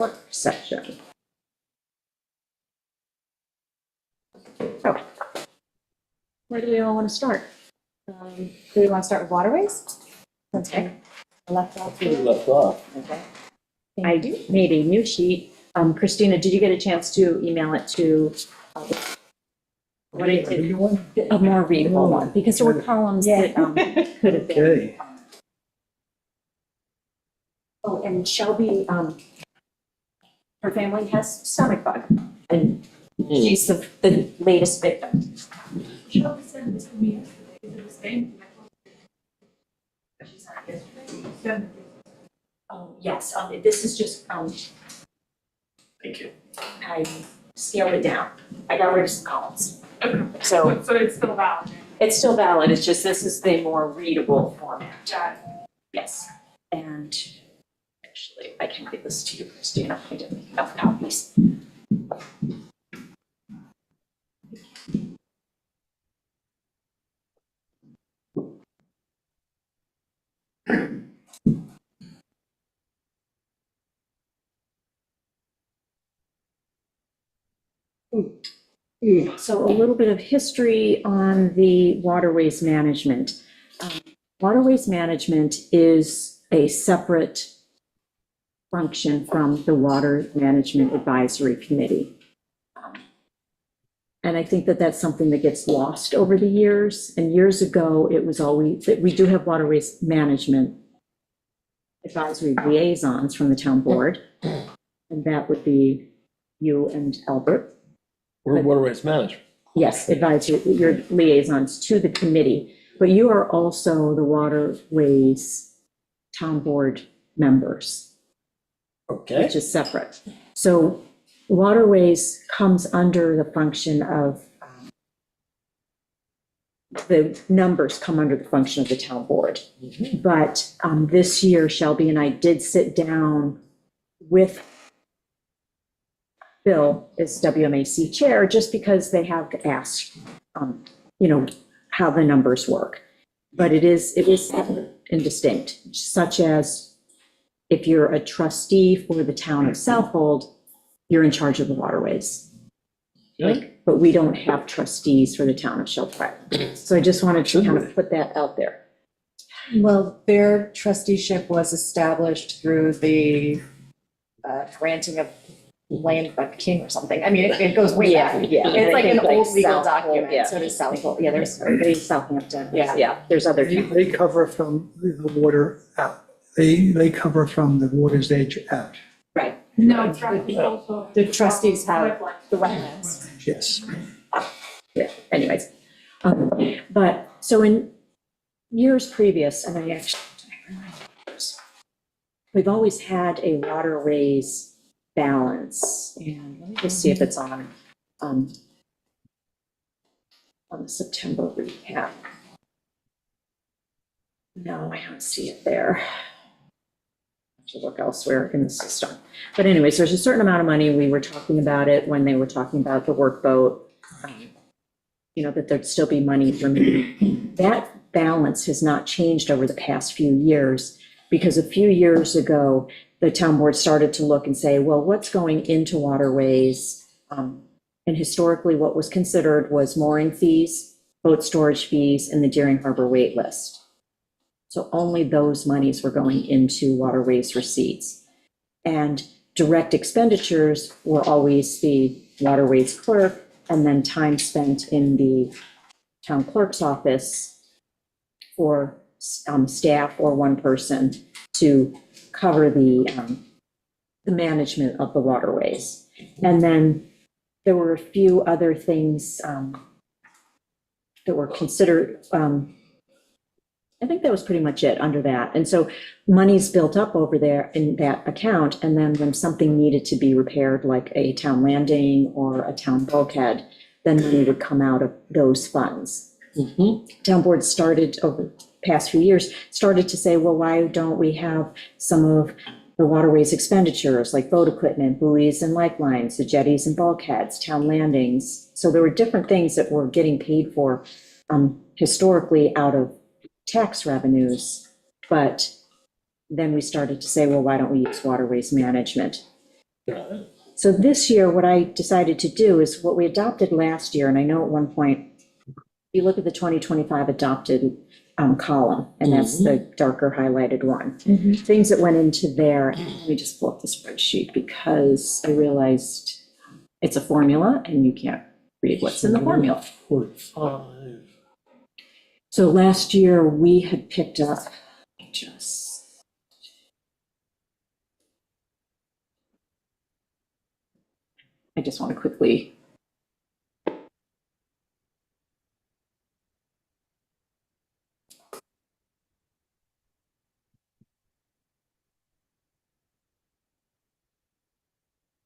work session. Oh. Where do we all want to start? Do we want to start with waterways? Okay. Left off. Left off. Okay. I do. Maybe new sheet. Christina, did you get a chance to email it to? What is it? A more readable one, because there were columns that could have been. Okay. Oh, and Shelby, her family has stomach bug, and she's the latest victim. Shelby said this to me yesterday, is it the same? She's not yesterday. Oh, yes, this is just, Thank you. I scaled it down. I got rid of some columns. So So it's still valid. it's still valid, it's just this is the more readable format. Got it. Yes, and actually, I can give this to you, Christina, I didn't make enough copies. So a little bit of history on the waterways management. Waterways management is a separate function from the Water Management Advisory Committee. And I think that that's something that gets lost over the years. And years ago, it was always, that we do have waterways management advisory liaisons from the town board. And that would be you and Albert. We're waterways management. Yes, advisory, your liaisons to the committee, but you are also the waterways town board members, Okay. which is separate. So waterways comes under the function of, the numbers come under the function of the town board. But this year, Shelby and I did sit down with Bill as WMAC chair, just because they have asked, how the numbers work. But it is separate and distinct, such as if you're a trustee for the town of Southold, you're in charge of the waterways. Good. But we don't have trustees for the town of Shelby. So I just wanted to kind of put that out there. Well, their trusteeship was established through the granting of land by the king or something. I mean, it goes way back. Yeah. It's like an I think old legal Southold, document, yeah. so does Southold. Yeah, there's, There's Southampton. Yeah. There's other They towns. they cover from the water out. They cover from the Water's Edge out, Right. No, it's right, it's also. the trustees have Pipeline. the wetlands. yes. Yeah, anyways. But, so in years previous, and I actually, we've always had a waterways balance, and let me just see if it's on the September recap. No, I don't see it there. I have to look elsewhere in the system. But anyways, there's a certain amount of money, we were talking about it when they were talking about the workboat, that there'd still be money remaining. That balance has not changed over the past few years, because a few years ago, the town board started to look and say, well, what's going into waterways? And historically, what was considered was mooring fees, boat storage fees, and the Deering Harbor wait list. So only those monies were going into waterways receipts. And direct expenditures were always the waterways clerk, and then time spent in the town clerk's office for staff or one person to cover the management of the waterways. And then there were a few other things that were considered, I think that was pretty much it under that. And so money's built up over there in that account, and then when something needed to be repaired, like a town landing or a town bulkhead, then money would come out of those funds. Town board started over the past few years, started to say, well, why don't we have some of the waterways expenditures, like boat equipment, buoys and lifelines, the jetties and bulkheads, town landings. So there were different things that were getting paid for historically out of tax revenues, but then we started to say, well, why don't we use waterways management? Got it. So this year, what I decided to do is what we adopted last year, and I know at one point, you look at the 2025 adopted column, and that's the darker highlighted one. Things that went into there, let me just pull up the spreadsheet because I realized it's a formula and you can't read what's in the formula. 45. So last year, we had picked up I just want to quickly.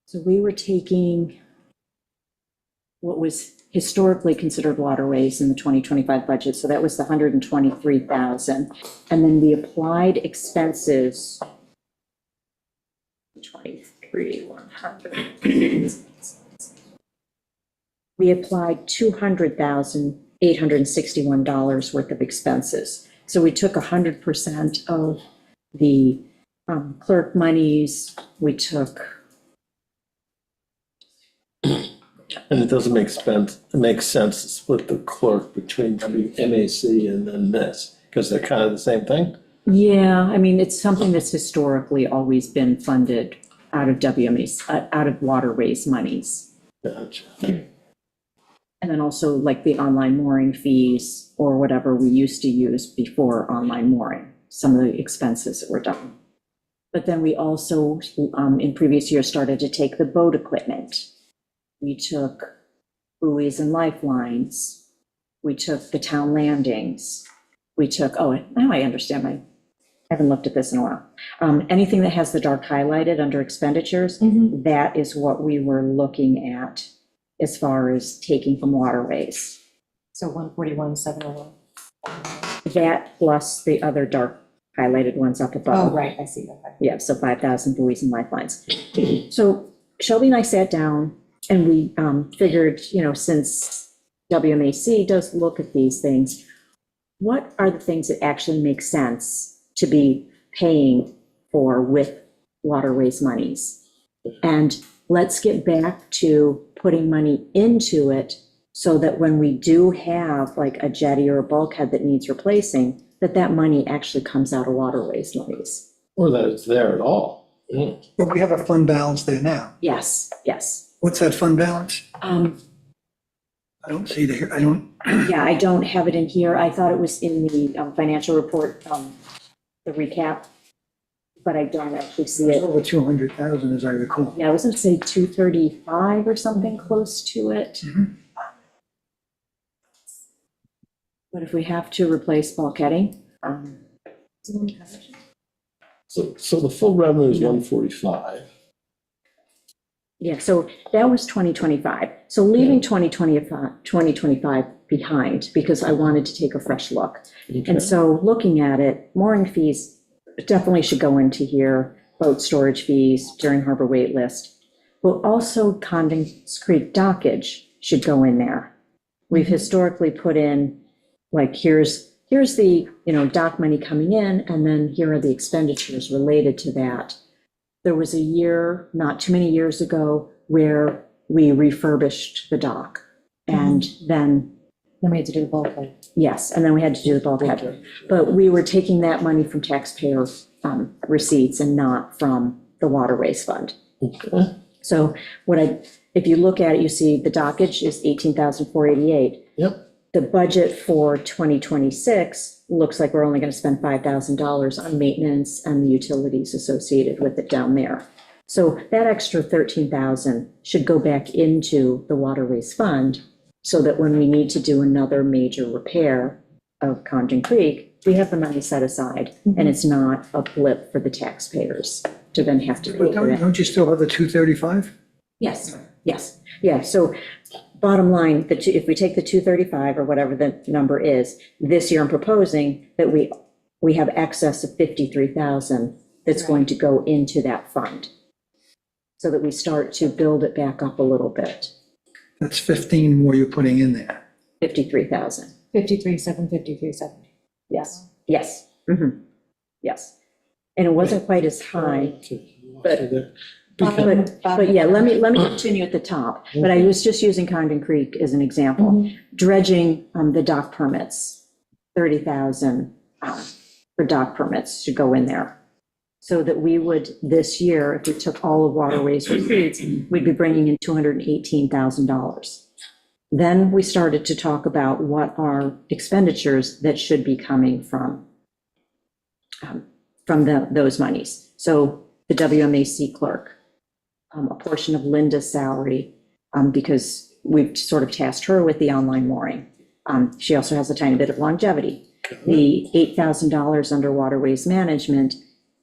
So we were taking what was historically considered waterways in the 2025 budget, so that was the 123,000. And then the applied expenses, 23,100. We applied $200,861 worth of expenses. So we took 100% of the clerk monies, we took. And it doesn't make sense to split the clerk between MAC and then this, because they're kind of the same thing? Yeah, I mean, it's something that's historically always been funded out of WMA's, out of waterways monies. Gotcha. And then also like the online mooring fees or whatever we used to use before online mooring, some of the expenses that were done. But then we also, in previous years, started to take the boat equipment. We took buoys and lifelines. We took the town landings. We took, oh, now I understand I haven't looked at this in a while. Anything that has the dark highlighted under expenditures, that is what we were looking at as far as taking from waterways. So 141,701. That plus the other dark highlighted ones up above. Oh, right, I see, okay. Yeah, so 5,000 buoys and lifelines. So Shelby and I sat down and we figured, since WMAC does look at these things, what are the things that actually make sense to be paying for with waterways monies? And let's get back to putting money into it so that when we do have like a jetty or a bulkhead that needs replacing, that money actually comes out of waterways monies. Or that it's there at all. Mm. But we have a fund balance there now. Yes, yes. What's that fund balance? I don't see it here. I don't, Yeah, I don't have it in here. I thought it was in the financial report, the recap, but I don't actually see it's it. over 200,000 as I recall. Yeah, I was gonna say 235 or something close to it. Mhm. But if we have to replace bulkheading, So the full revenue is 145. yeah, so that was 2025. So leaving 2025 behind because I wanted to take a fresh look. Okay. And so looking at it, mooring fees definitely should go into here, boat storage fees during harbor wait list. But also Condon Creek dockage should go in there. We've historically put in, like, here's the, dock money coming in, and then here are the expenditures related to that. There was a year, not too many years ago, where we refurbished the dock. And then, Then we had to do the bulkhead. yes, and then we had to do the bulkhead. But we were taking that money from taxpayer receipts and not from the waterways fund. Okay. So if you look at it, you see the dockage is 18,488. Yep. The budget for 2026 looks like we're only going to spend $5,000 on maintenance and the utilities associated with it down there. So that extra 13,000 should go back into the waterways fund so that when we need to do another major repair of Condon Creek, we have the money set aside and it's not a blip for the taxpayers to then have to pay But for that. don't you still have the 235? Yes, yes, yeah, so bottom line, if we take the 235 or whatever the number is, this year I'm proposing that we have excess of 53,000 that's going to go into that fund. So that we start to build it back up a little bit, That's 15 more you're putting in there. 53,000, 53,753,70. yes, yes, yes. And it wasn't quite as high, Okay, you lost but- it there. But yeah, let me continue at the top. But I was just using Condon Creek as an example. Dredging, the dock permits, 30,000 for dock permits should go in there. So that we would, this year, if we took all of waterways receipts, we'd be bringing in $218,000. Then we started to talk about what are expenditures that should be coming from those monies. So the WMAC clerk, a portion of Linda's salary, because we've sort of tasked her with the online mooring. She also has a tiny bit of longevity. The $8,000 under waterways management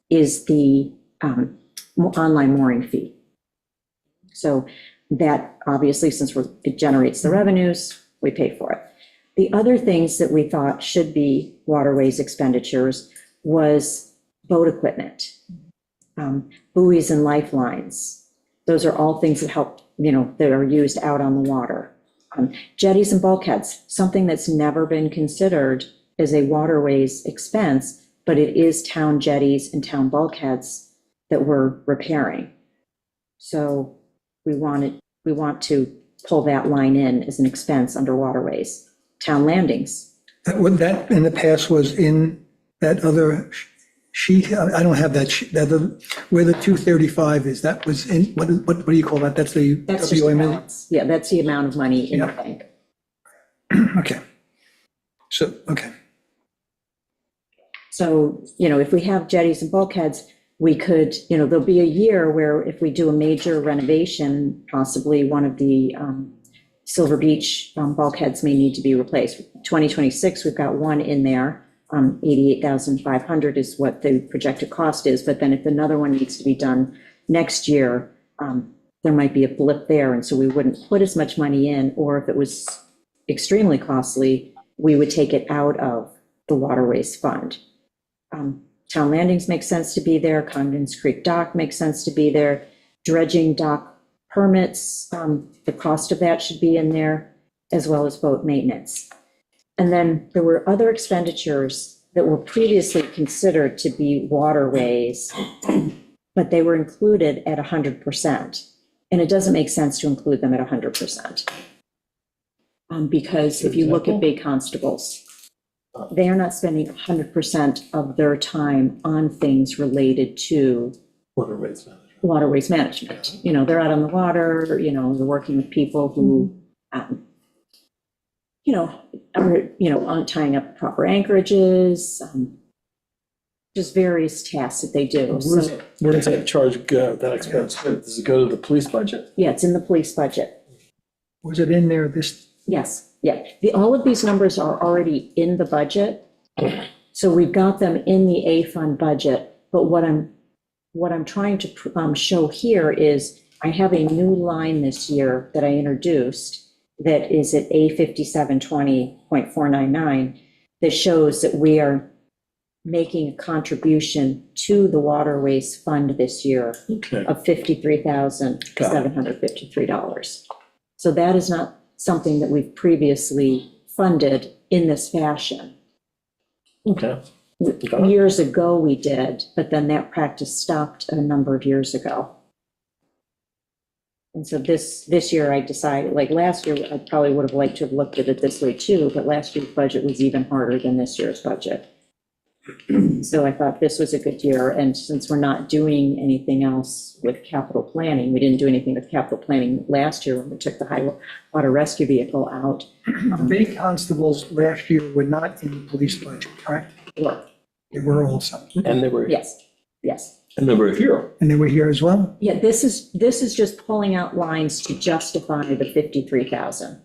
is the online mooring fee. So that, obviously, since it generates the revenues, we pay for it. The other things that we thought should be waterways expenditures was boat equipment, buoys and lifelines. Those are all things that help, that are used out on the water. Jetties and bulkheads, something that's never been considered as a waterways expense, but it is town jetties and town bulkheads that we're repairing. So we want to pull that line in as an expense under waterways. Town landings. That in the past was in that other sheet. I don't have that sheet, where the 235 is, that was in, what do you call that? That's the That's just the WMA? balance. Yeah, that's the amount of money in the Yeah. bank. Okay. So, okay. So, if we have jetties and bulkheads, we could, there'll be a year where if we do a major renovation, possibly one of the Silver Beach bulkheads may need to be replaced. 2026, we've got one in there. 88,500 is what the projected cost is. But then if another one needs to be done next year, there might be a blip there. And so we wouldn't put as much money in, or if it was extremely costly, we would take it out of the waterways fund. Town landings make sense to be there. Condon's Creek dock makes sense to be there. Dredging dock permits, the cost of that should be in there, as well as boat maintenance. And then there were other expenditures that were previously considered to be waterways, but they were included at 100%. And it doesn't make sense to include them at 100%. Because if you look at Bay Constables, they are not spending 100% of their time on things related to Waterways management. waterways management. They're out on the water, they're working with people who, aren't tying up proper anchorages, just various tasks that they do. Where does that charge go, that expense? Does it go to the police budget? Yeah, it's in the police budget. Was it in there Yes, yeah. All of these numbers are already in the budget. So we've got them in the A fund budget, but what I'm trying to show here is I have a new line this year that I introduced that is at A 5720.499 that shows that we are making a contribution to the waterways fund this year Okay. of $53,753. So that is not something that we've previously funded in this fashion. Okay. Got it. Years ago we did, but then that practice stopped a number of years ago. And so this year I decided, like last year, I probably would have liked to have looked at it this way too, but last year's budget was even harder than this year's budget. So I thought this was a good year, and since we're not doing anything else with capital planning, we didn't do anything with capital planning last year when we took the high water rescue vehicle out. The Bay Constables last year were not in the police budget, correct? Well, They were also, And they were, yes. and they were here. and they were here as well? Yeah, this is just pulling out lines to justify the 53,000.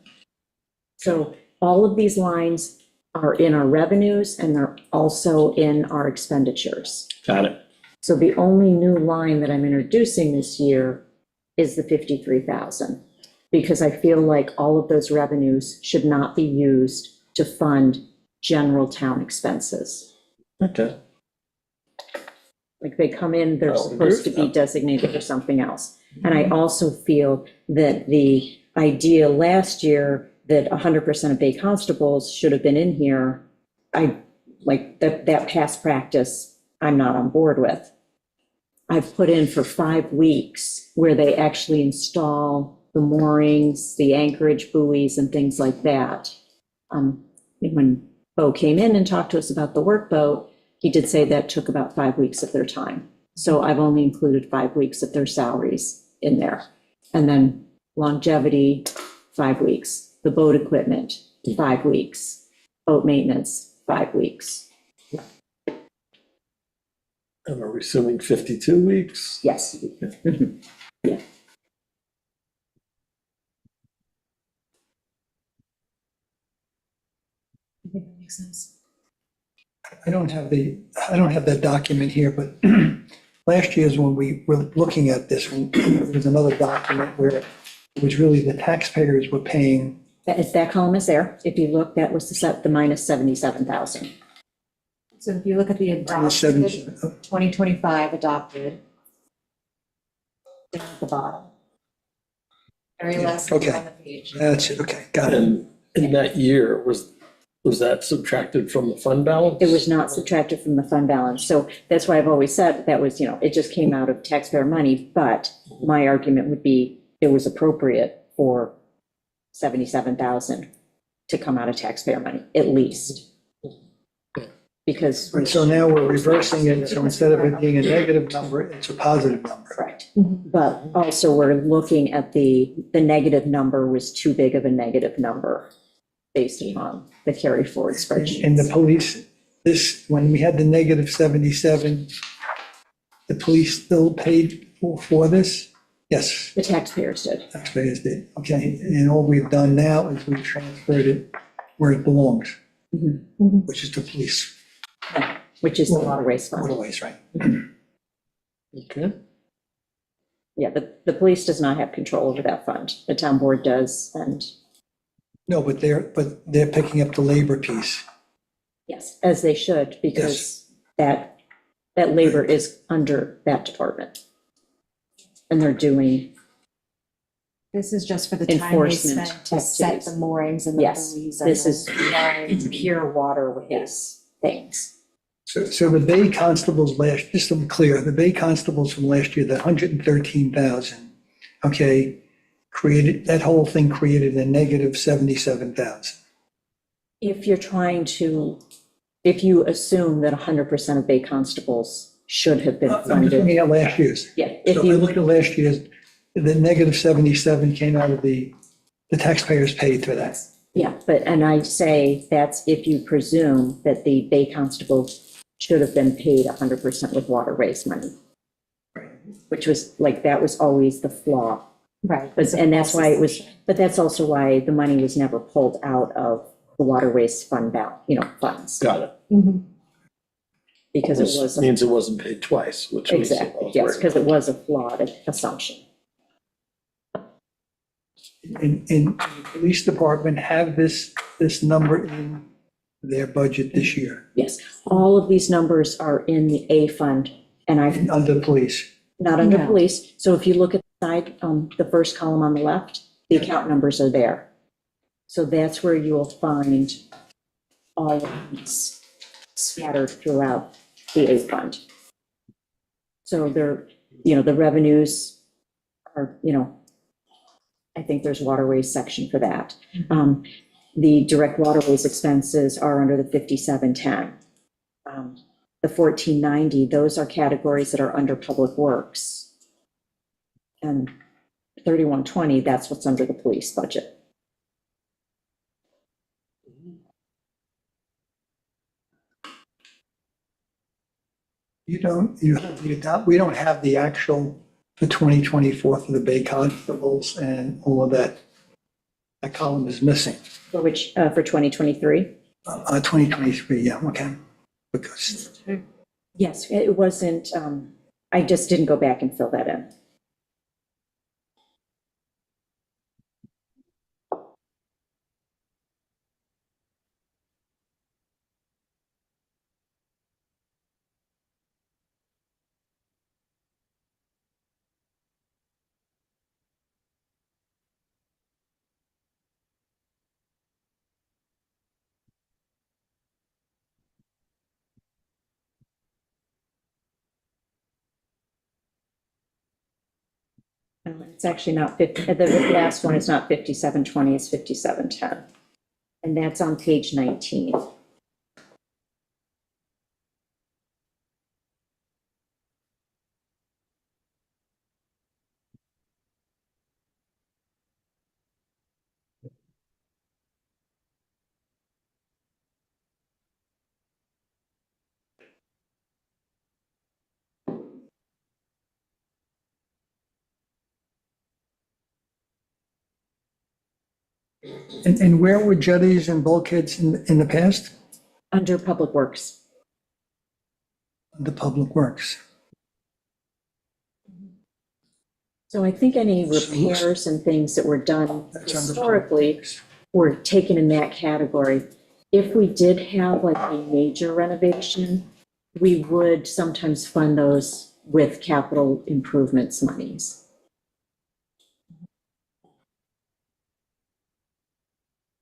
So all of these lines are in our revenues and they're also in our expenditures. Got it. So the only new line that I'm introducing this year is the 53,000, because I feel like all of those revenues should not be used to fund general town expenses. Okay. Like they come in, they're Oh, supposed to be yeah. designated for something else. And I also feel that the idea last year that 100% of Bay Constables should have been in here, I like that past practice, I'm not on board with. I've put in for 5 weeks where they actually install the moorings, the anchorage buoys and things like that. When Bo came in and talked to us about the workboat, he did say that took about 5 weeks of their time. So I've only included 5 weeks of their salaries in there. And then longevity, 5 weeks. The boat equipment, 5 weeks. Boat maintenance, 5 weeks. And are we assuming 52 weeks? Yes. Mhm. Yeah. I think that makes sense. I don't have that document here, but last year's when we were looking at this, there was another document where it was really the taxpayers were paying. That column is there. If you look, that was the minus 77,000. So if you look at the adopted, 2025 adopted, down at the bottom. Very last Okay. on the page. That's it, okay, got it. And in that year, was that subtracted from the fund balance? It was not subtracted from the fund balance. So that's why I've always said that was, it just came out of taxpayer money. But my argument would be it was appropriate for 77,000 to come out of taxpayer money, at least. Because. Right, so now we're reversing it, so instead of it being a negative number, it's a positive number. Correct. But also we're looking at the negative number was too big of a negative number based upon the carry forward spreadsheet. In the police, when we had the negative 77, the police still paid for this? Yes, The taxpayers did. taxpayers did, okay. And all we've done now is we've transferred it where it belongs, which is the police, Which is the waterways fund. waterways, right? Okay. Yeah, the police does not have control over that fund. The town board does, and No, but they're picking up the labor piece. yes, as they should, because that labor is under that department. And they're doing, This is just for the time they Enforcement spent to set activities. the moorings and the Yes, buoys. and this the is lines. pure waterways things. So the Bay Constables just to be clear, the Bay Constables from last year, the 113,000, okay, that whole thing created a negative 77,000. If you assume that 100% of Bay Constables should have been I'm just funded. looking at last year's. Yeah, So if if I you, look at last year's, the negative 77 came out of the taxpayers paid for that. yeah, and I say that's if you presume that the Bay Constables should have been paid 100% with waterways money. Which was, that was always the flaw. Right. And that's why it was, but that's also why the money was never pulled out of the waterways fund funds. Got it. Mhm. Because it was, Means it wasn't paid twice, which was. exactly, yes, because it was a flawed assumption. And the police department have this number in their budget this year, Yes, all of these numbers are in the A fund, and under police. not under No. police. So if you look at the side, the first column on the left, the account numbers are there. So that's where you will find all of these scattered throughout the A fund. So the revenues are, I think there's waterways section for that. The direct waterways expenses are under the 5710. The 1490, those are categories that are under public works. And 3120, that's what's under the police budget. We don't have the actual, the 2024 for the Bay Constables and all of that. That column is missing. For which, for 2023? 2023, yeah, okay. Because, Yes, it wasn't, I just didn't go back and fill that in. It's actually not 50, the last one is not 5720, it's 5710. And that's on page 19. And where were jetties and bulkheads in the past? Under Public Works. The Public Works. So I think any repairs and things that were done That's under Public historically Works. were taken in that category. If we did have like a major renovation, we would sometimes fund those with capital improvements monies.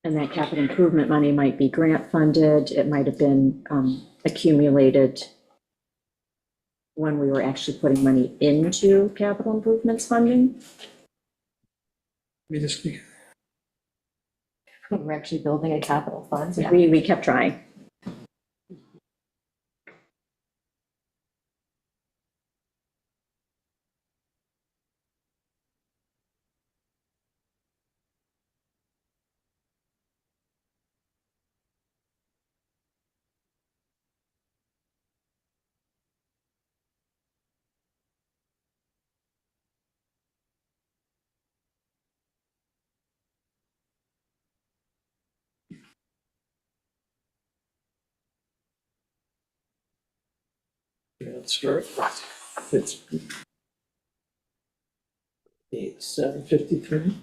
And that capital improvement money might be grant funded, it might have been accumulated when we were actually putting money into capital improvements funding. Let me just, We're actually building a capital fund. Yeah. We kept trying. Transfer. It's 753.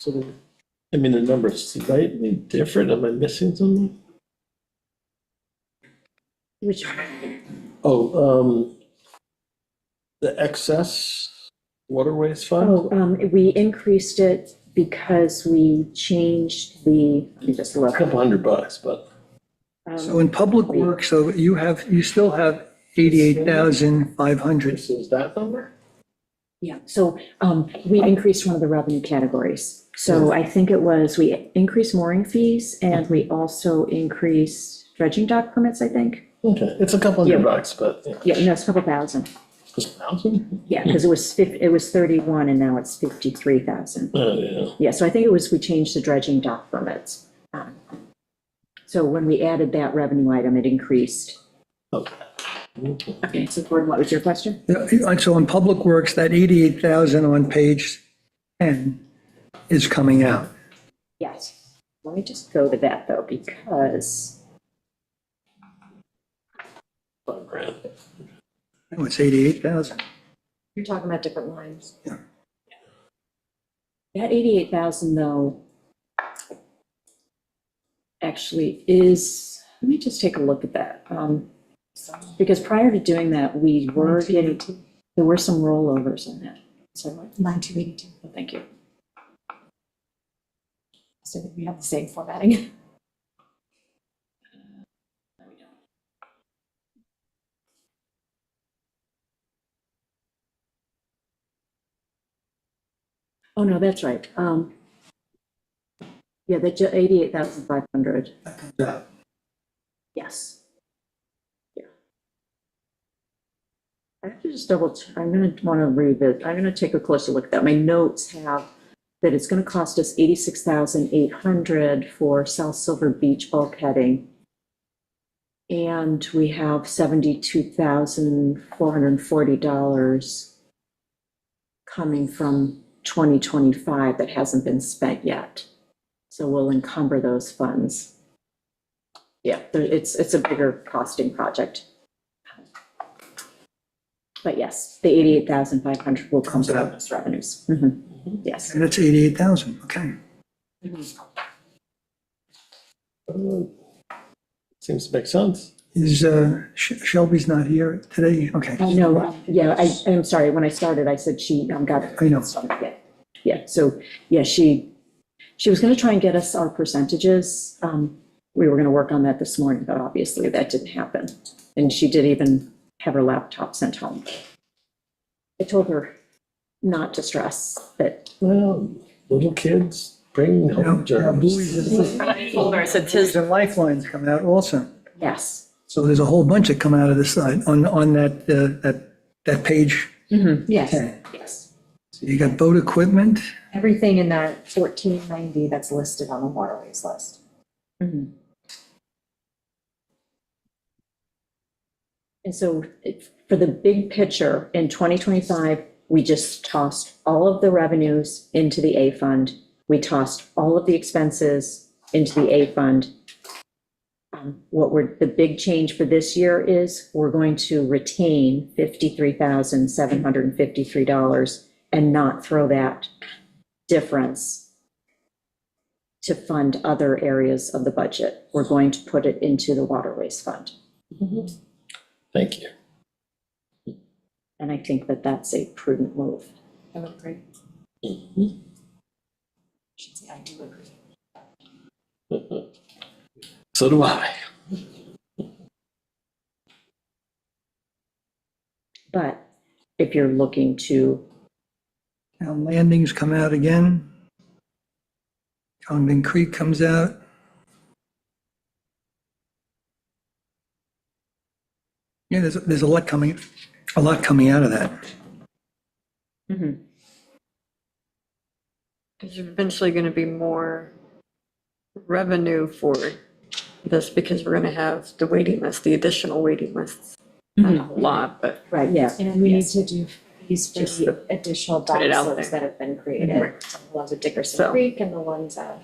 So, I mean, the number's slightly different. Am I missing something? Which, Oh, the excess waterways fund? we increased it because we changed the, let me just A look. couple $100, but so in Public Works, so you still have 88,500. this is that number? Yeah, so we increased one of the revenue categories. So I think it was, we increased mooring fees and we also increased dredging dock permits, I think. Okay, it's a couple $100, but Yeah, no, it's a couple thousand. just 1,000? Yeah, because it was 31 and now it's 53,000. Oh, yeah. Yeah, so I think it was, we changed the dredging dock permits. So when we added that revenue item, it increased. Okay. Okay, so Gordon, what was your question? Yeah, so in Public Works, that 88,000 on page 10 is coming out. Yes. Let me just go to that though, because, $5,000. No, it's 88,000. You're talking about different lines. Yeah. that 88,000 though actually is, let me just take a look at that. Because prior to doing that, we were getting, there were some rollovers in that. So, Line 282. oh, thank you. So we have the same formatting. Oh, no, that's right. Yeah, the 88,500. That comes out. Yes. Yeah. I have to just double, I'm gonna want to revisit, I'm gonna take a closer look at that. My notes have that it's gonna cost us 86,800 for South Silver Beach bulkheading. And we have $72,440 coming from 2025 that hasn't been spent yet. So we'll encumber those funds. Yeah, it's a bigger costing project. But yes, the 88,500 will come from those revenues. Yes. And that's 88,000, okay. Seems to make sense. Is, Shelby's not here today? Okay. I know, yeah, I'm sorry, when I started, I said she got it. I know. Yeah, yeah, so, yeah, she was gonna try and get us our percentages. We were gonna work on that this morning, but obviously that didn't happen. And she did even have her laptop sent home. I told her not to stress, that Well, little kids bring home germs. Buoys I told her, I said, and lifelines come out also. yes. So there's a whole bunch that come out of the side on that page. Yes, Okay. Yes. So you got boat equipment, everything in that 1490 that's listed on the waterways list. Mhm. And so for the big picture, in 2025, we just tossed all of the revenues into the A fund. We tossed all of the expenses into the A fund. The big change for this year is we're going to retain $53,753 and not throw that difference to fund other areas of the budget. We're going to put it into the waterways fund. Thank you. And I think that that's a prudent move. I would agree. Mhm. Should say I do agree. So do I. But if you're looking to, town landings come out again. Ogden Creek comes out. Yeah, there's a lot coming out of that. Mhm. there's eventually going to be more revenue for this because we're going to have the waiting list, the additional waiting lists. Not a whole lot, but right, yeah, And we need to do fees for Just the additional dock put it out slips there. that have been created. Right. The ones at Dickerson So- Creek and the ones that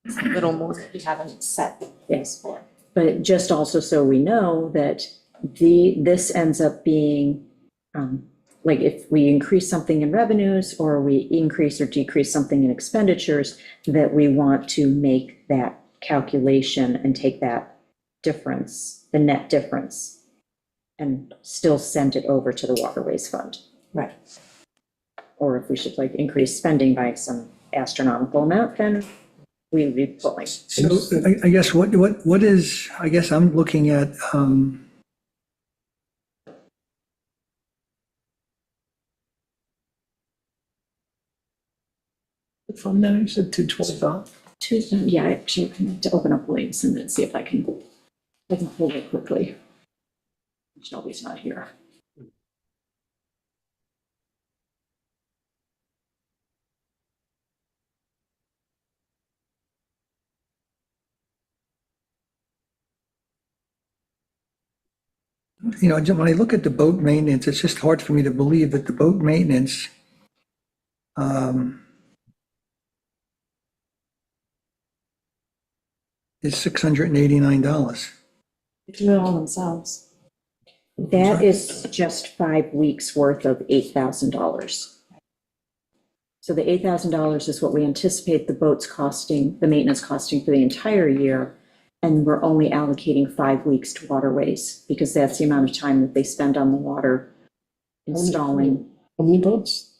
a little more. we haven't set fees for. but just also so we know that this ends up being, like if we increase something in revenues or we increase or decrease something in expenditures, that we want to make that calculation and take that difference, the net difference, and still send it over to the waterways fund. Right. Or if we should like increase spending by some astronomical amount, then we would be pulling. So I guess what is, I guess I'm looking at, From now, you said 225? Yeah, actually, I need to open up links and then see if I can pull it quickly. Shelby's not here. when I look at the boat maintenance, it's just hard for me to believe that the boat maintenance, is $689. They do it all themselves. That is just 5 weeks worth of $8,000. So the $8,000 is what we anticipate the boats costing, the maintenance costing for the entire year. And we're only allocating 5 weeks to waterways because that's the amount of time that they spend on the water installing How many boats?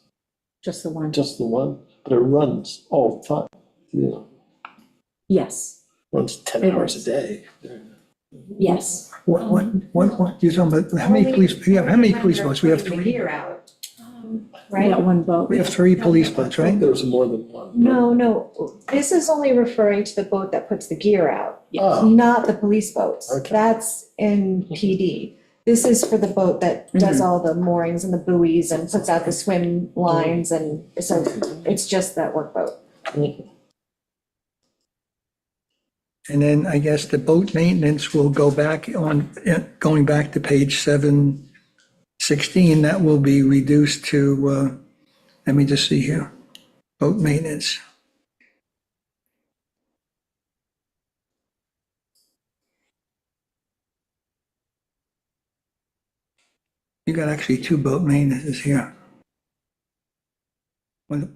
just the one. Just the one, but it runs all the time. Yeah, Yes, runs 10 It hours a is. day. yes. What, you're talking about, how many police boats? We have A three, year out, We right? got one boat. we have three police boats, I think right? there was more than one. No, this is only referring to the boat that puts the gear out, Oh, not the police boats. Okay. That's in PD. This is for the boat that does all the moorings and the buoys and puts out the swim lines, and so it's just that workboat. And then I guess the boat maintenance will go back going back to page 716, that will be reduced to, let me just see here, boat maintenance. You got actually two boat maintenances here. One-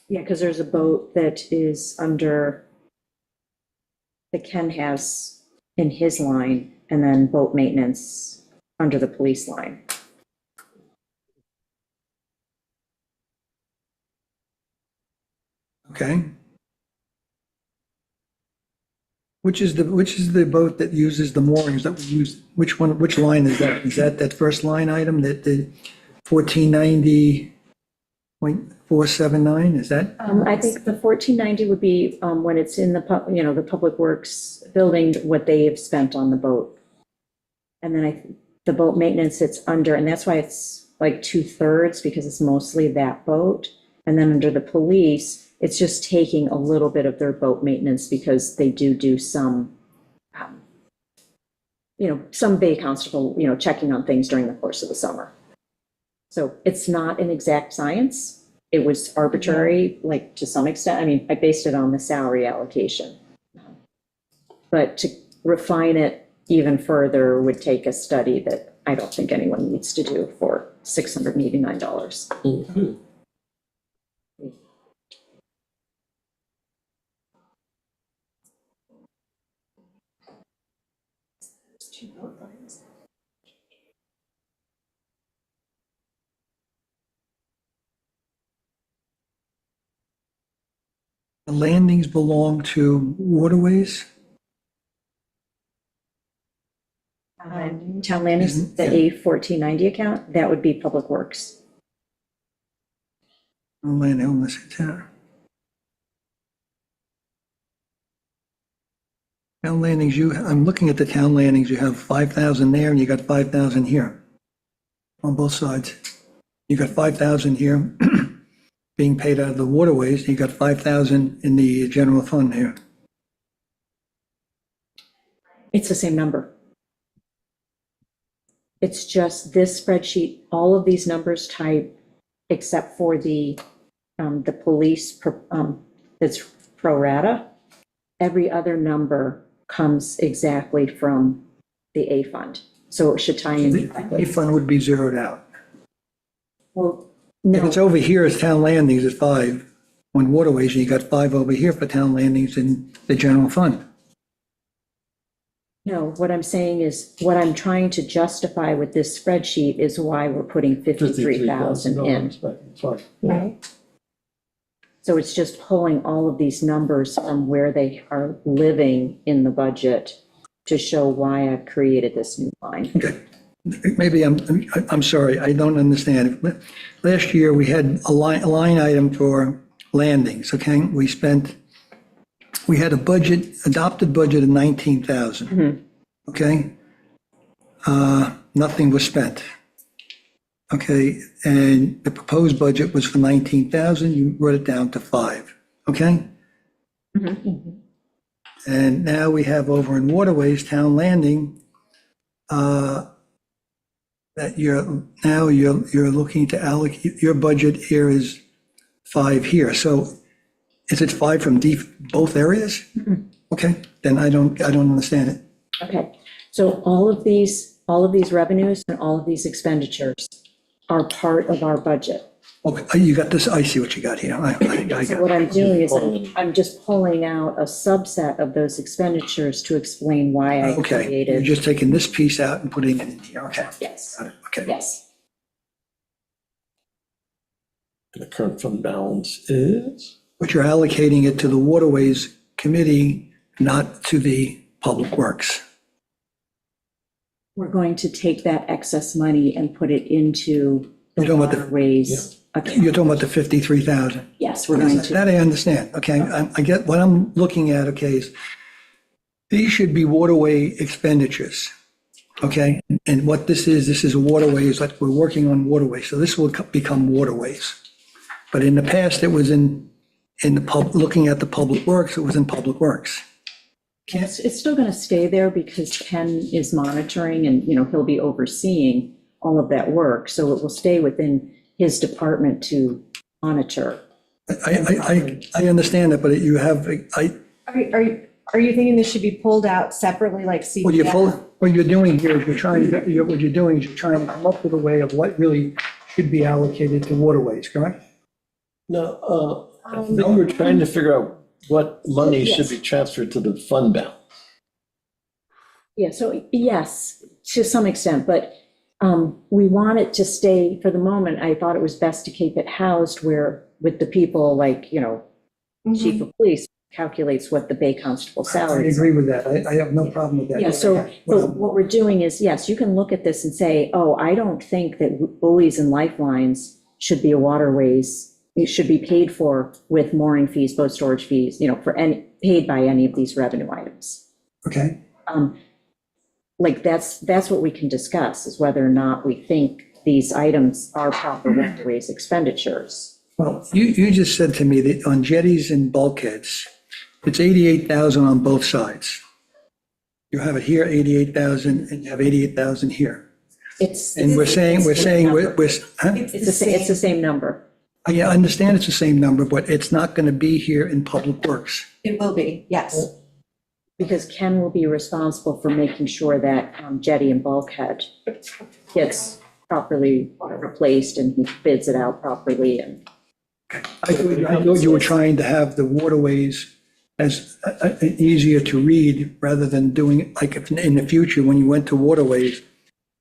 Yeah, because there's a boat that is under, that Ken has in his line, and then boat maintenance under the police line. Okay. Which is the boat that uses the moorings that we use? Which line is that? Is that first line item that the 1490.479, is that? I think the 1490 would be when it's in the, the Public Works building, what they have spent on the boat. And then the boat maintenance sits under, and that's why it's like 2/3, because it's mostly that boat. And then under the police, it's just taking a little bit of their boat maintenance because they do some, some bay constable, checking on things during the course of the summer. So it's not an exact science. It was arbitrary, like to some extent. I mean, I based it on the salary allocation. But to refine it even further would take a study that I don't think anyone needs to do for $689. Mhm. The landings belong to waterways? Town landings, the A1490 account, that would be Public Works. Land illness, town. Town landings, I'm looking at the town landings, you have 5,000 there and you got 5,000 here on both sides. You got 5,000 here being paid out of the waterways, you got 5,000 in the general fund here. It's the same number. It's just this spreadsheet, all of these numbers type, except for the police, that's pro rata. Every other number comes exactly from the A fund. So it should tie in. The fund would be zeroed out. Well, If no, it's over here, it's town landings at 5, on waterways, you got 5 over here for town landings in the general fund. no, what I'm saying is, what I'm trying to justify with this spreadsheet is why we're putting 53,000 in. Fine. Right. So it's just pulling all of these numbers from where they are living in the budget to show why I created this new line. Okay, maybe I'm sorry, I don't understand. Last year, we had a line item for landings, okay? We had a budget, adopted budget of 19,000, okay? Nothing was spent. Okay, and the proposed budget was for 19,000, you wrote it down to 5, okay? And now we have over in waterways, town landing, that you're looking to allocate, your budget here is 5 here. So is it 5 from both areas? Okay, then I don't understand it. Okay, so all of these revenues and all of these expenditures are part of our budget. Okay, you got this, I see what you got here. I So got what it. I'm doing is I'm just pulling out a subset of those expenditures to explain why I Okay, you're created. just taking this piece out and putting it in here, okay. Yes, Got it, okay. yes. And the current fund balance is? But you're allocating it to the waterways committee, not to the public works. We're going to take that excess money and put it into the You're talking about the- waterways account. You're talking about the 53,000. Yes, we're going to, That I understand, okay? I get, what I'm looking at, okay, is these should be waterway expenditures, okay? And what this is a waterways, like we're working on waterways, so this will become waterways. But in the past, it was in looking at the public works, it was in public works. it's still going to stay there because Ken is monitoring and, he'll be overseeing all of that work. So it will stay within his department to monitor. I understand that, but you have, Are you thinking this should be pulled out separately, like CPF? what you're doing here is you're trying to come up with a way of what really should be allocated to waterways, correct? No, I think we're trying to figure out what money should Yes. be transferred to the fund balance. Yeah, so yes, to some extent, but we want it to stay, for the moment, I thought it was best to keep it housed where, with the people like, chief of police, calculates what the Bay Constable I salary is. agree with that. I have no problem with that. Yeah, so, Well, but what we're doing is, yes, you can look at this and say, oh, I don't think that buoys and lifelines should be a waterways, it should be paid for with mooring fees, boat storage fees, for any, paid by any of these revenue items. Okay, Like, that's what we can discuss, is whether or not we think these items are proper waterways expenditures. well, you just said to me that on jetties and bulkheads, it's 88,000 on both sides. You have it here, 88,000, and you have 88,000 here. It's. And we're saying, huh? It's the same number. I understand it's the same number, but it's not going to be here in Public Works. It will be, yes. Because Ken will be responsible for making sure that jetty and bulkhead gets properly replaced and he bids it out properly and. I thought you were trying to have the waterways as easier to read rather than doing, like, if in the future, when you went to waterways,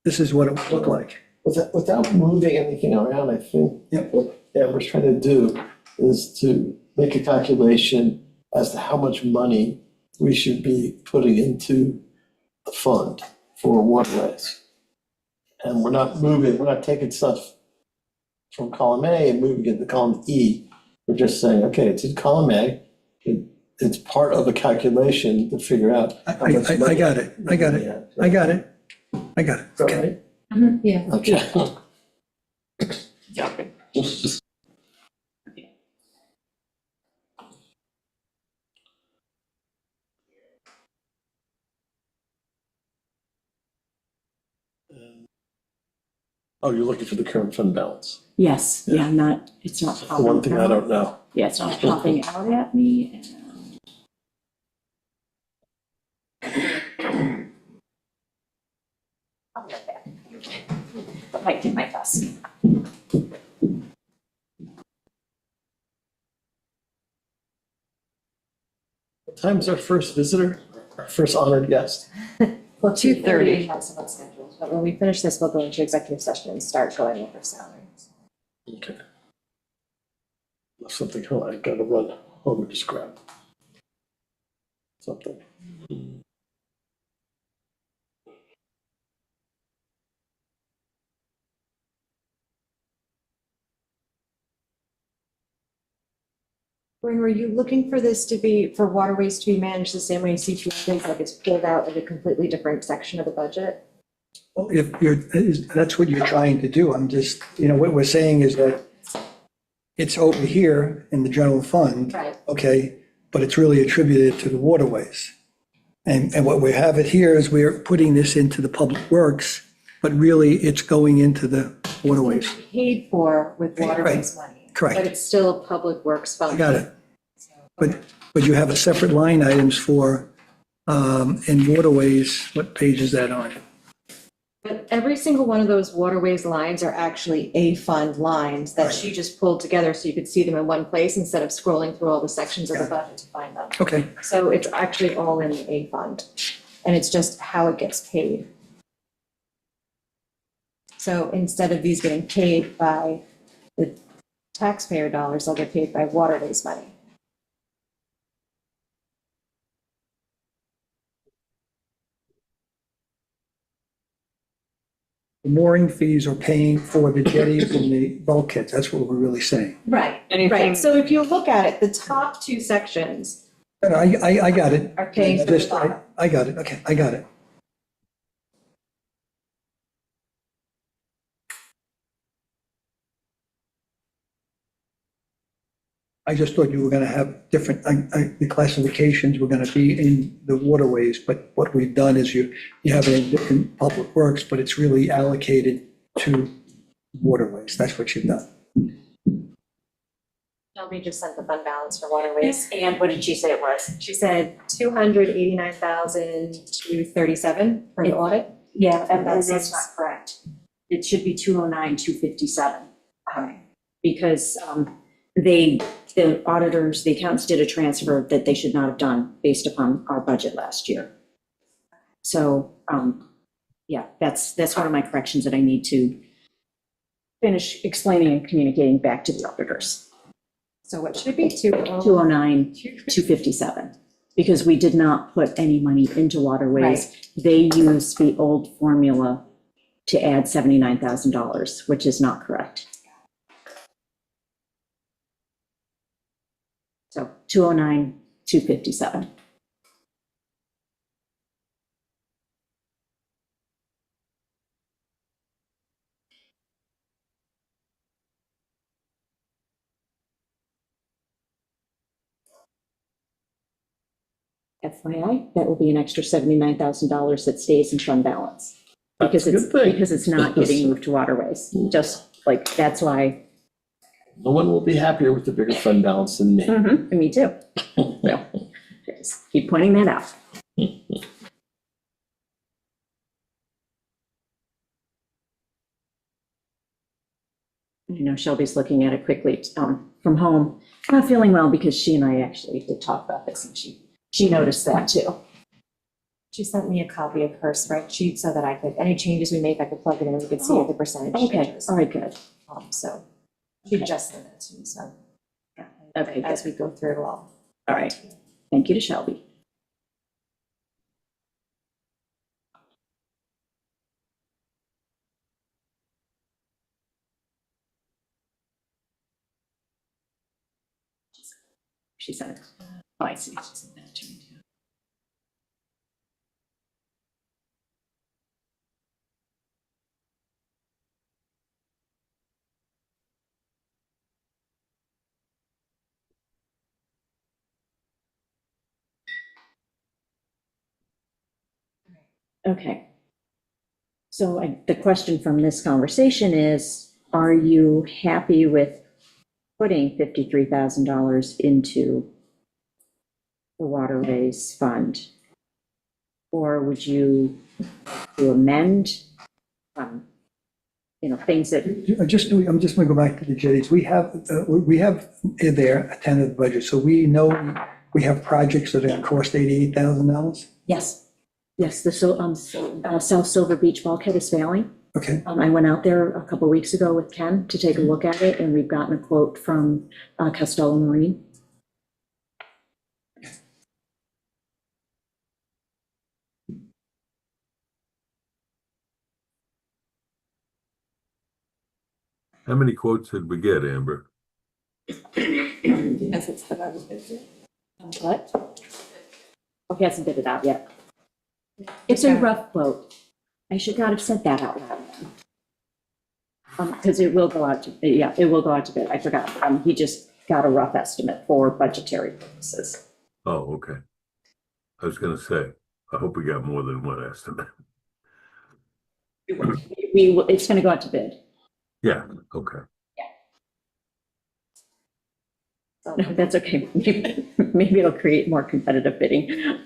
this is what it would look like. Without moving anything around, I think Yep. what Amber's trying to do is to make a calculation as to how much money we should be putting into the fund for waterways. And we're not taking stuff from column A and moving it to column E. We're just saying, okay, it's in column A. It's part of a calculation to figure out how much I money. got it. Okay. Okay. Yeah. Okay. Oh, you're looking for the current fund balance. Yes, yeah, it's not. The one thing I don't know. Yeah, it's not popping out at me. I'll get that. That might be my best. What time's our first visitor, our first honored guest? Well, 2:30. 2:30 has someone scheduled, but when we finish this, we'll go into executive session and start going over salaries. Okay. Left something home, I gotta run home and just grab something. Maureen, were you looking for this to be, for waterways to be managed the same way CPF is, like it's pulled out of a completely different section of the budget? Well, if that's what you're trying to do, I'm just, what we're saying is that it's over here in the general fund, Right. okay, but it's really attributed to the waterways. And what we have it here is we're putting this into the public works, but really it's going into the waterways. Paid for with waterways money. Correct. But it's still a public works fund. I got it. But you have a separate line items for, in waterways, what page is that on? But every single one of those waterways lines are actually A fund lines that she just pulled together so you could see them in one place instead of scrolling through all the sections of the budget to find them. Okay, So it's actually all in the A fund, and it's just how it gets paid. So instead of these getting paid by the taxpayer dollars, they'll get paid by waterways money. the mooring fees are paying for the jetties and the bulkheads, that's what we're really saying. Right, Anything- right. So if you look at it, the top two sections No, I got it. are paying for the Just, bottom. I got it, okay, I got it. I just thought you were gonna have different, the classifications were gonna be in the waterways, but what we've done is you have it in different public works, but it's really allocated to waterways, that's what you've done. Shelby just sent the fund balance for waterways. And what did she say it was? She said 289,237 for the audit. Yeah, and that's that's not correct. It should be 209, 257. Because the auditors, the accountants did a transfer that they should not have done based upon our budget last year. So, yeah, that's one of my corrections that I need to finish explaining and communicating back to the auditors. So what should it be, 209, 257, because we did not put any money into waterways. They used the old formula to add $79,000, which is not correct. So 209, 257. FYI, that will be an extra $79,000 that stays in fund balance. That's Because a it's, good thing. because it's not getting moved to waterways, just like, that's why. No one will be happier with the bigger fund balance than me. Me too. So, just keep pointing that out. You know, Shelby's looking at it quickly from home, not feeling well because she and I actually did talk about this and she noticed that too. She sent me a copy of her spreadsheet so that I could, any changes we make, I could plug it in, we could see the percentage Okay, changes. all right, good. So she just sent it to me, so Okay, as good. we go through it all. All right. Thank you to Shelby. She said, oh, I see. She said that to me too. Okay. So the question from this conversation is, are you happy with putting $53,000 into the waterways fund? Or would you amend, things that, I'm just going to go back to the jetties. We have in there a tentative budget, so we know we have projects that are going to cost $88,000. yes, yes, the South Silver Beach bulkhead is failing. Okay, I went out there a couple weeks ago with Ken to take a look at it, and we've gotten a quote from Costello Marine. How many quotes did we get, Amber? As it's the other business. What? Oh, he hasn't bid it out yet. It's a rough quote. I should not have said that out loud. Because it will go out to, yeah, it will go out to bid. I forgot. He just got a rough estimate for budgetary purposes. Oh, okay. I was gonna say, I hope we got more than one estimate. It's going to go out to bid. Yeah, okay. No, that's okay. Maybe it'll create more competitive bidding.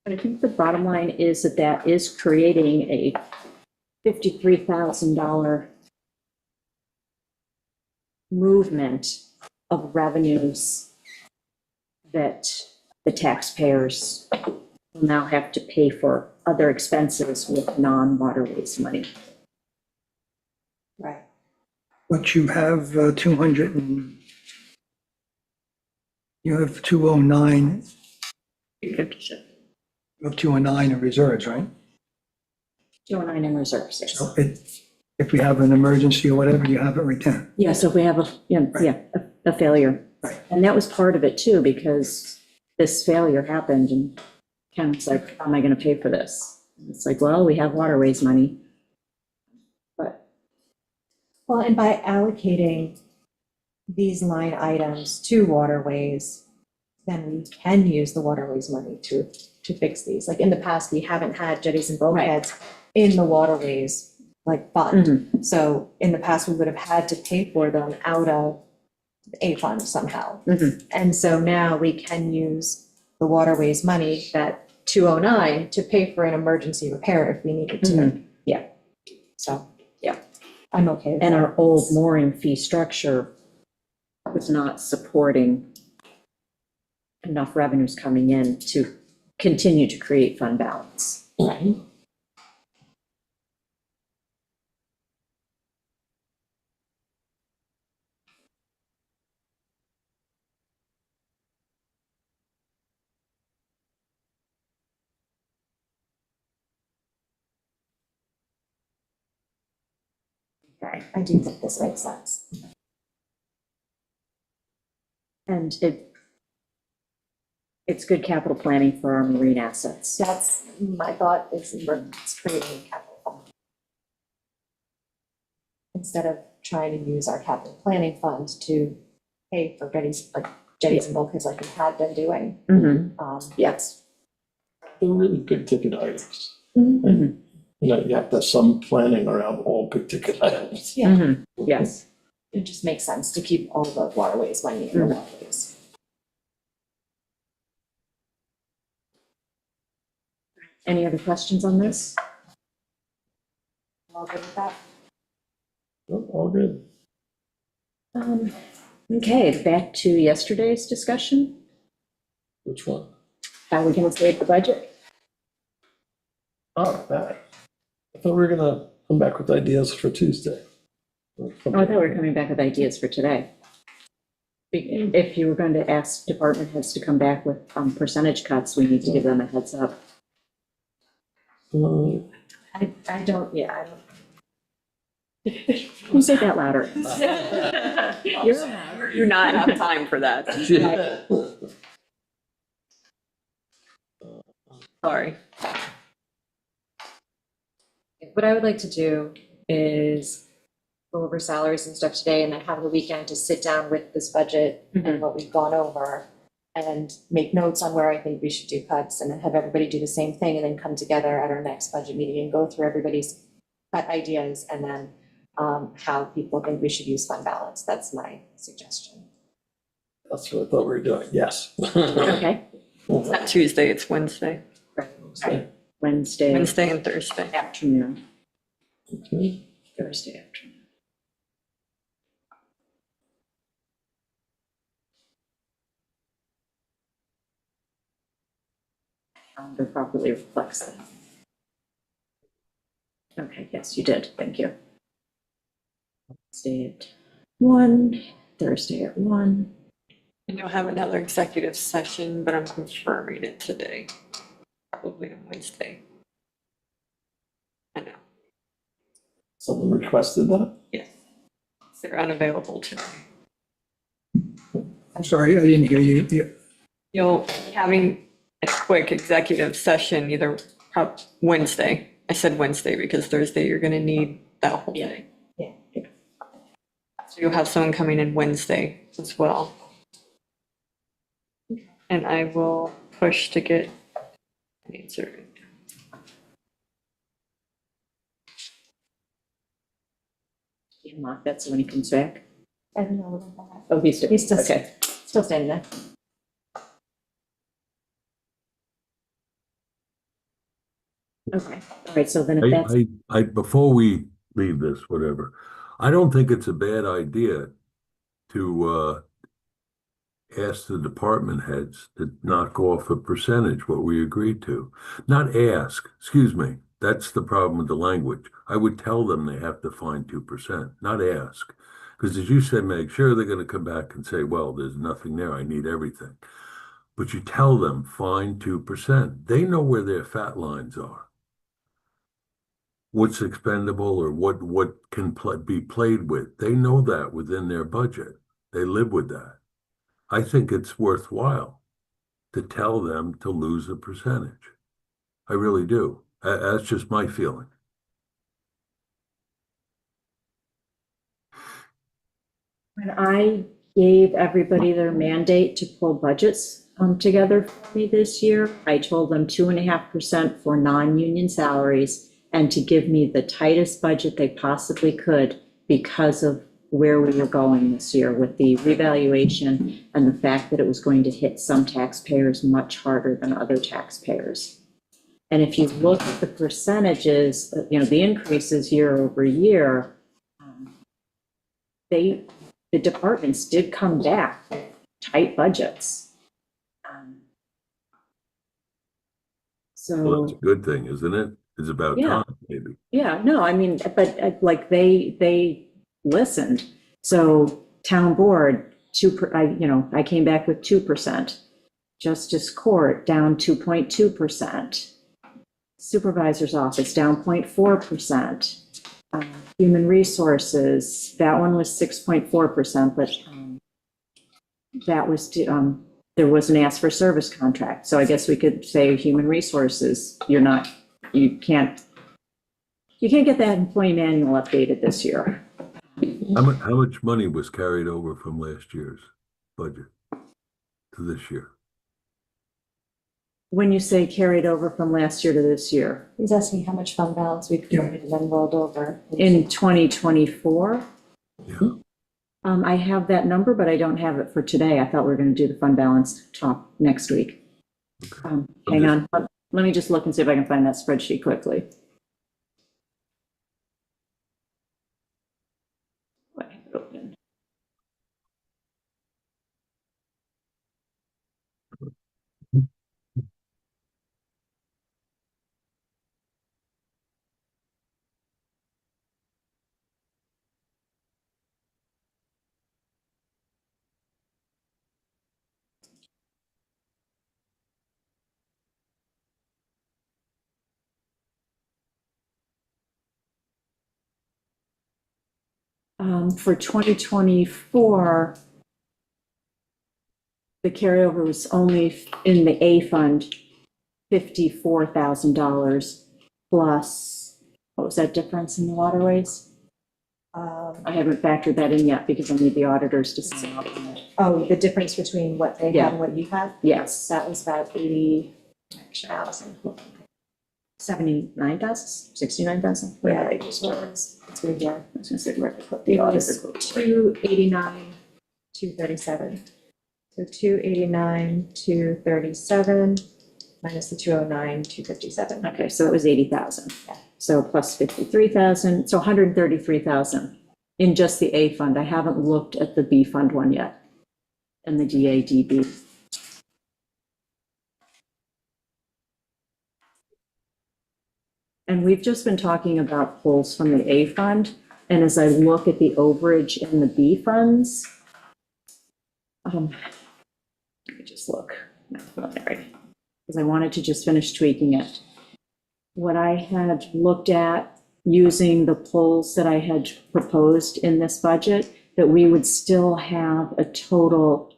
But I think the bottom line is that that is creating a $53,000 movement of revenues that the taxpayers will now have to pay for other expenses with non-waterways money. Right. but you have 200 and, you have 209, 57. you have 209 in reserves, right? 209 in reserves, yes. So if we have an emergency or whatever, you have it right there. Yeah, so if we have a failure. Right. And that was part of it too, because this failure happened and Ken's like, how am I going to pay for this? It's like, well, we have waterways money. But, Well, and by allocating these line items to waterways, then we can use the waterways money to fix these. Like in the past, we haven't had jetties and bulkheads in the waterways like fund. So in the past, we would have had to pay for them out of a fund somehow. And so now we can use the waterways money, that 209, to pay for an emergency repair if we needed to. yeah. So, Yeah. I'm okay with that. And our old mooring fee structure was not supporting enough revenues coming in to continue to create fund balance. Right. Okay. I do think this makes sense. And it's good capital planning for our marine assets. That's my thought, is we're creating a capital fund. Instead of trying to use our capital planning fund to pay for jetties and bulkheads like we had been doing. Yes. They're really big ticket items. Mhm. You know, you have to have some planning around all big ticket items. Yeah, Yes. it just makes sense to keep all the waterways money in the waterways. Any other questions on this? All good with that? Nope, all good. Okay, back to yesterday's discussion. Which one? How are we going to save the budget? Oh, that. I thought we were gonna come back with ideas for Tuesday. Oh, I thought we were coming back with ideas for today. If you were going to ask department heads to come back with percentage cuts, we need to give them a heads up. I don't, yeah, I don't. Who said that louder? You not have time for that. Sorry. What I would like to do is go over salaries and stuff today and then have the weekend to sit down with this budget and what we've gone over and make notes on where I think we should do cuts and then have everybody do the same thing and then come together at our next budget meeting and go through everybody's cut ideas and then how people think we should use fund balance. That's my suggestion. That's what I thought we were doing, yes. Okay. It's not Tuesday, it's Wednesday. Wednesday. Wednesday and Thursday. Afternoon, Okay. Thursday afternoon. Calendar properly reflects that. Okay, yes, you did, thank you. Wednesday at 1, Thursday at 1. And you'll have another executive session, but I'm confirming it today, probably on Wednesday. I know, Someone requested that? yes. They're unavailable today. I'm sorry, I didn't hear you. You'll be having a quick executive session either Wednesday. I said Wednesday because Thursday you're going to need that whole day. Yeah. So you'll have someone coming in Wednesday as well. And I will push to get an answer. Ian Mock, that's when he comes back. I don't know about that. Oh, he's still, He's still, okay. still standing there. Okay, all right, so then if that's, Before we leave this, whatever, I don't think it's a bad idea to ask the department heads to knock off a percentage, what we agreed to. Not ask, excuse me, that's the problem with the language. I would tell them they have to find 2%, not ask. Because as you said, Meg, sure, they're going to come back and say, well, there's nothing there, I need everything. But you tell them, find 2%. They know where their fat lines are. What's expendable or what can be played with. They know that within their budget. They live with that. I think it's worthwhile to tell them to lose a percentage. I really do. That's just my feeling. When I gave everybody their mandate to pull budgets together for me this year, I told them 2.5% for non-union salaries and to give me the tightest budget they possibly could because of where we were going this year with the revaluation and the fact that it was going to hit some taxpayers much harder than other taxpayers. And if you look at the percentages, the increases year over year, the departments did come back with tight budgets. Well, that's a So, good thing, isn't it? It's about Yeah. time, maybe. yeah, no, I mean, but like they listened. So town board, I came back with 2%. Justice court down 2.2%. Supervisor's office down 0.4%. Human resources, that one was 6.4%, but that was, there was an ask for service contract. So I guess we could say human resources, you can't get that employee manual updated this year. How much money was carried over from last year's budget to this year? When you say carried over from last year to this year, He's asking how much fund balance we created and then rolled over. in 2024, Yeah. I have that number, but I don't have it for today. I thought we were going to do the fund balance talk next week. Hang on, let me just look and see if I can find that spreadsheet quickly. I have it open. For 2024, the carryover was only in the A fund, $54,000 plus, what was that difference in the waterways? I haven't factored that in yet because I need the auditors to sign off on it. Oh, the difference between what they Yeah. have and what you have? Yes, That was about 80,000. 79,000, 69,000? Yeah, it just was, it's weird, yeah. I was gonna say, where to put the It auditor was quote. 289, 237. So 289, 237 minus the 209, 257. Okay, so it was 80,000. Yeah. So plus 53,000, so 133,000 in just the A fund. I haven't looked at the B fund one yet, and the DADB. And we've just been talking about pulls from the A fund, and as I look at the overage in the B funds, let me just look, because I wanted to just finish tweaking it. What I had looked at using the pulls that I had proposed in this budget, that we would still have a total.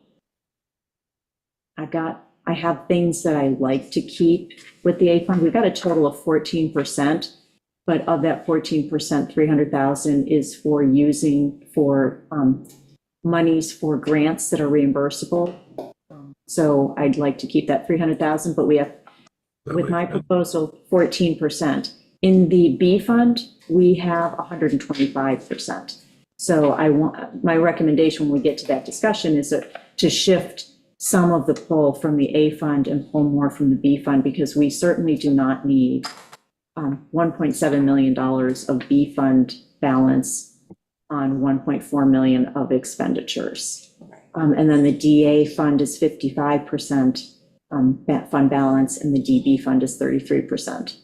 I have things that I like to keep with the A fund. We've got a total of 14%, but of that 14%, 300,000 is for using for monies for grants that are reimbursable. So I'd like to keep that 300,000, but we have, That with makes my sense. proposal, 14%. In the B fund, we have 125%. So my recommendation when we get to that discussion is to shift some of the pull from the A fund and pull more from the B fund, because we certainly do not need $1.7 million of B fund balance on 1.4 million of expenditures. And then the DA fund is 55% fund balance, and the DB fund is 33%.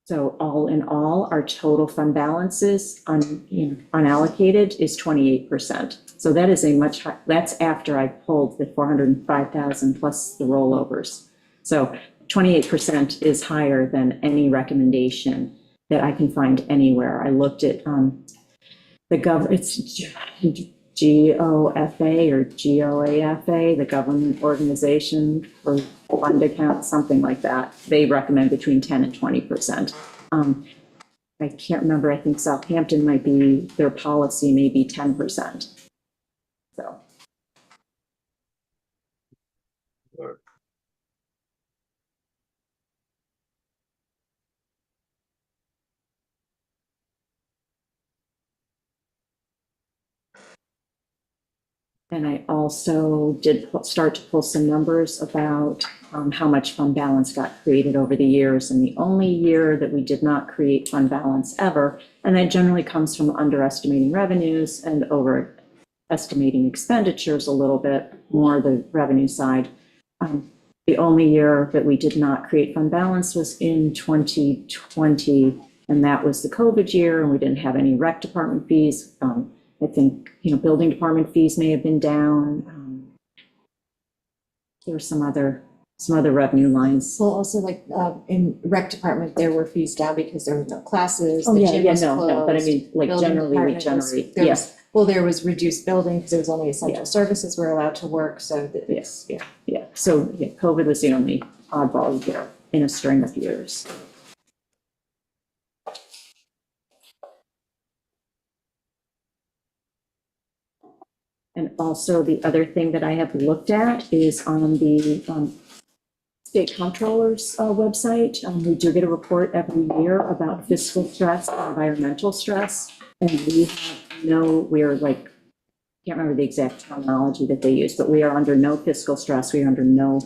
So all in all, our total fund balances unallocated is 28%. So that is that's after I pulled the 405,000 plus the rollovers. So 28% is higher than any recommendation that I can find anywhere. I looked at the it's GOFA or GOAFA, the Government Organization for Fund Accounts, something like that. They recommend between 10 and 20%. I can't remember, I think Southampton might be, their policy may be 10%. So. And I also did start to pull some numbers about how much fund balance got created over the years. And the only year that we did not create fund balance ever, and that generally comes from underestimating revenues and overestimating expenditures a little bit more, the revenue side. The only year that we did not create fund balance was in 2020, and that was the COVID year, and we didn't have any rec department fees. I think, building department fees may have been down. There were some other revenue lines. Well, also like, in rec department, there were fees down because there were no classes, Oh, the yeah, gym yeah, was no, but I closed. mean, like Building generally, we department was- generate, there yes, was- Well, there was reduced building because there was only Yeah. essential services were allowed to work, so that yes, yeah. So, yeah, COVID was the only oddball year in a string of years. And also the other thing that I have looked at is on the state comptroller's website. We do get a report every year about fiscal stress, and environmental stress. And we're like, can't remember the exact terminology that they use, but we are under no fiscal stress. We are under no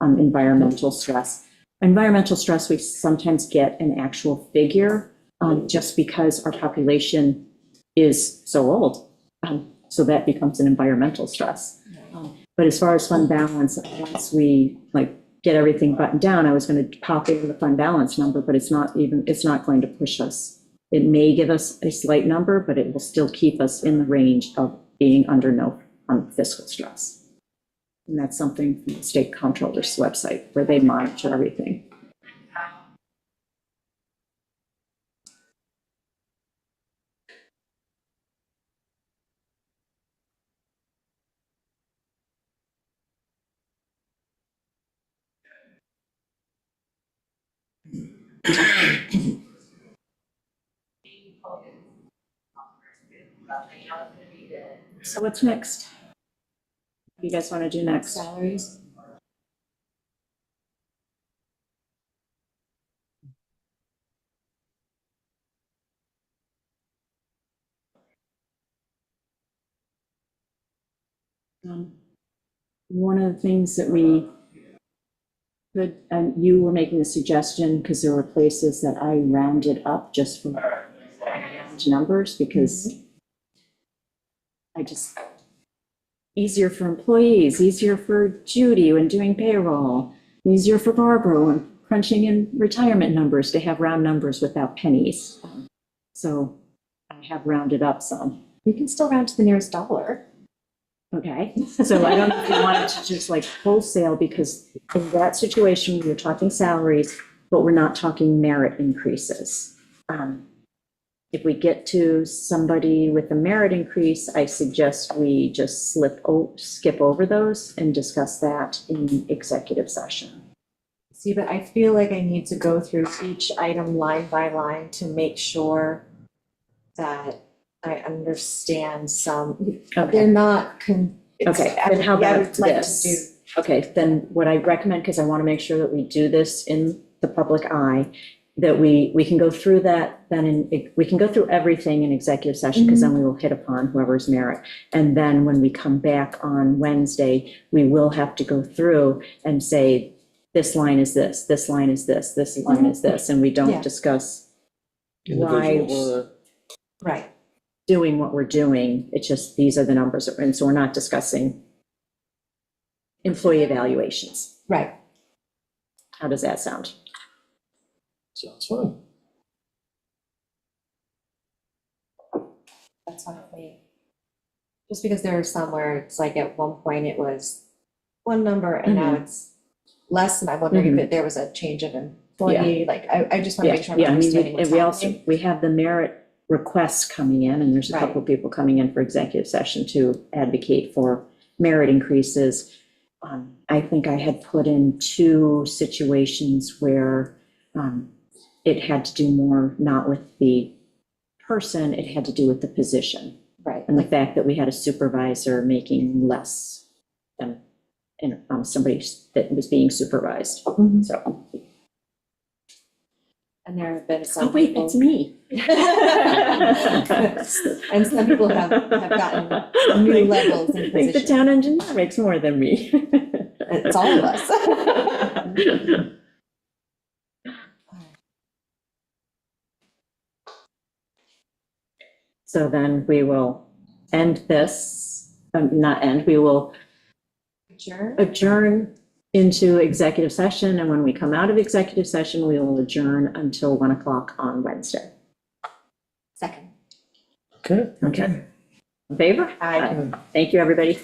environmental stress. Environmental stress, we sometimes get an actual figure just because our population is so old. So that becomes an environmental stress. But as far as fund balance, once we get everything buttoned down, I was going to pop in the fund balance number, but it's not going to push us. It may give us a slight number, but it will still keep us in the range of being under no fiscal stress. And that's something from the state comptroller's website where they monitor everything. So what's next? What do you guys want to do next? salaries. One of the things that we could, and you were making a suggestion because there were places that I rounded up just for round numbers because easier for employees, easier for Judy when doing payroll, easier for Barbara when crunching in retirement numbers to have round numbers without pennies. So I have rounded up some. You can still round to the nearest dollar. Okay, so I don't know if you wanted to just wholesale, because in that situation, we're talking salaries, but we're not talking merit increases. If we get to somebody with a merit increase, I suggest we just skip over those and discuss that in executive session. See, but I feel like I need to go through each item line by line to make sure that I understand some, Okay. they're not Okay, then how yeah, I about would like to this? do- Okay, then what I recommend, because I want to make sure that we do this in the public eye, that we can go through that, we can go through everything in executive session, because then we will hit upon whoever's merit. And then when we come back on Wednesday, we will have to go through and say, this line is this line is this line is this, and we Yeah. don't discuss why Individuals. we're Right, doing what we're doing. It's just, these are the numbers, and so we're not discussing employee evaluations. right. How does that sound? Sounds fun. That's fine with me. Just because there are some where it's like at one point it was one number and now it's less, and I'm wondering if there was a change of employee, like I just want to make sure I'm Yeah, I mean, understanding what's and we also, happening. we have the requests coming in, and there's a couple Right. of people coming in for executive session to advocate for merit increases. I think I had put in 2 situations where it had to do more, not with the person, it had to do with the position. Right. And the fact that we had a supervisor making less than, somebody that was being supervised, Mhm. so. And there have been some Oh, wait, people. that's me. And some people have gotten new levels in I think the position. town engineer makes more than me. It's all of us. So then we will end this, not end, we will Sure. adjourn into executive session, and when we come out of executive session, we will adjourn until 1 o'clock on Wednesday. Second. Okay. Okay. In favor? Aye. Thank you, everybody.